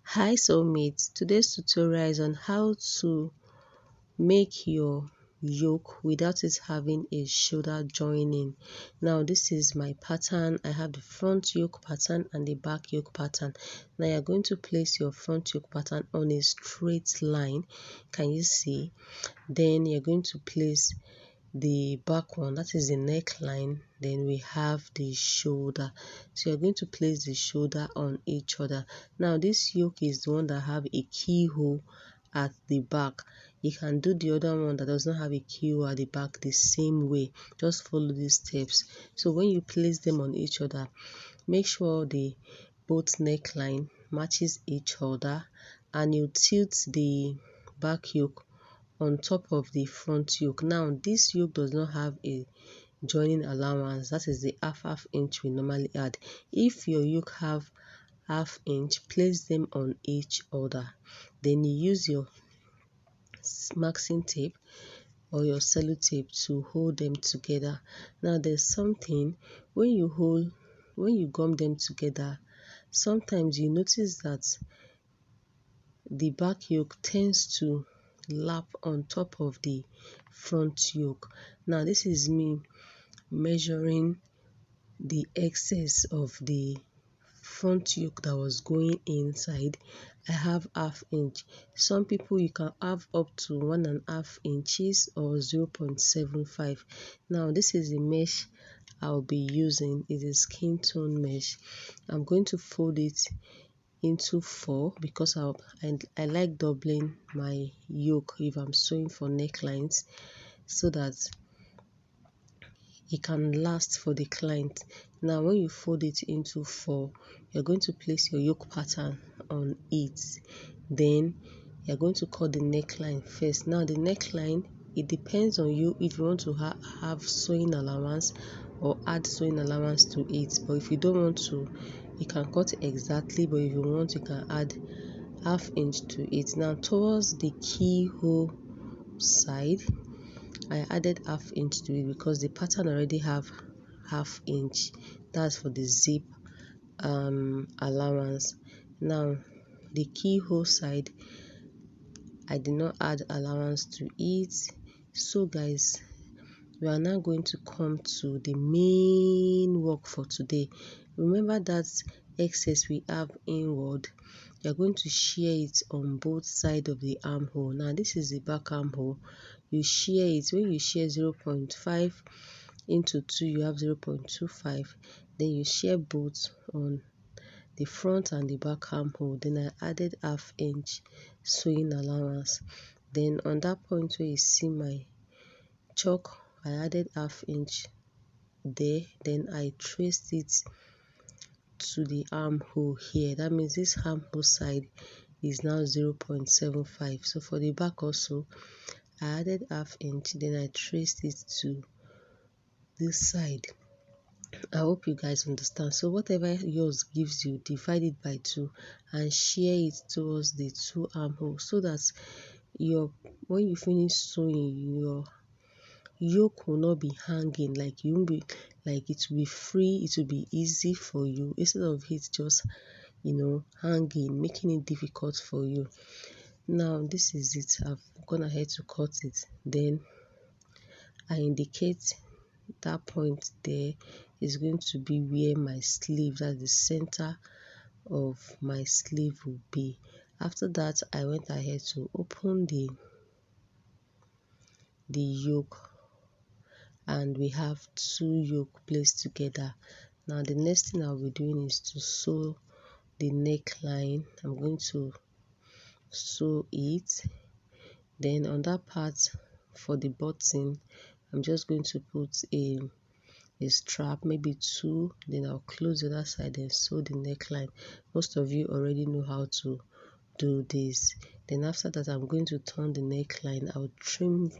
Hi soulmates, today's tutorial is on how to make your yoke without it having a shoulder joining. Now this is my pattern. I have the front yoke pattern and the back yoke pattern. Now you're going to place your front yoke pattern on a straight line. Can you see? Then you're going to place the back one, that is the neckline. Then we have the shoulder, so you're going to place the shoulder on each other. Now this yoke is the one that have a keyhole at the back. You can do the other one that does not have a keyhole at the back the same way. Just follow these steps. So when you place them on each other, make sure the both neckline matches each other, and you tilt the back yoke on top of the front yoke. Now this yoke does not have a joining allowance, that is the half inch we normally add. If your yoke have half inch, place them on each other. Then you use your masking tape or your sellotape to hold them together. Now there's something, when you gum them together, sometimes you notice that the back yoke tends to lap on top of the front yoke. Now this is me measuring the excess of the front yoke that was going inside. I have half inch. Some people you can have up to 1.5 inches or 0.75. Now this is the mesh I'll be using. It is skin tone mesh. I'm going to fold it into 4 because I like doubling my yoke if I'm sewing for necklines, so that it can last for the client. Now when you fold it into 4, you're going to place your yoke pattern on it. Then you're going to cut the neckline first. Now the neckline, it depends on you if you want to have sewing allowance or add sewing allowance to it. But if you don't want to, you can cut exactly, but if you want, you can add half inch to it. Now towards the keyhole side, I added half inch to it because the pattern already have half inch. That's for the zip allowance. Now the keyhole side, I did not add allowance to it. So guys, we are now going to come to the main work for today. Remember that excess we have inward, you're going to shear it on both sides of the armhole. Now this is the back armhole. You shear it. When you shear 0.5 into 2, you have 0.25. Then you shear both on the front and the back armhole. Then I added half inch sewing allowance. Then on that point where you see my chalk, I added half inch there. Then I traced it to the armhole here. That means this armhole side is now 0.75. So for the back also, I added half inch, then I traced it to this side. I hope you guys understand. So whatever yours gives you, divide it by 2 and share it towards the 2 armholes, so that when you finish sewing, your yoke will not be hanging, like you won't be, like it will be free, it will be easy for you, instead of it just hanging, making it difficult for you. Now this is it. I've gone ahead to cut it. Then I indicate that point there is going to be where my sleeve, that's the center of my sleeve, will be. After that, I went ahead to open the yoke, and we have 2 yoke placed together. Now the next thing I'll be doing is to sew the neckline. I'm going to sew it. Then on that part for the button, I'm just going to put a strap, maybe 2. Then I'll close the other side and sew the neckline. Most of you already know how to do this. Then after that, I'm going to turn the neckline. I'll trim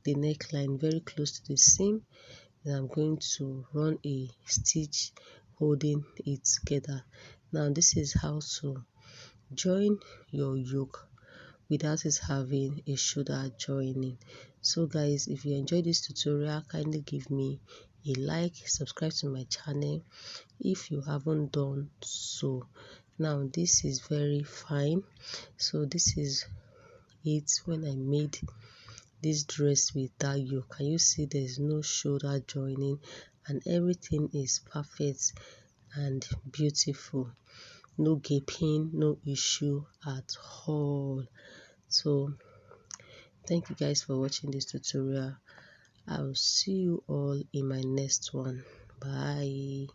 the neckline very close to the seam. Then I'm going to run a stitch holding it together. Now this is how to join your yoke without it having a shoulder joining. So guys, if you enjoyed this tutorial, kindly give me a like, subscribe to my channel if you haven't done so. Now this is very fine. So this is it when I made this dress with that yoke. Can you see there's no shoulder joining, and everything is perfect and beautiful, no gaping, no issue at all. So thank you guys for watching this tutorial. I'll see you all in my next one. Bye.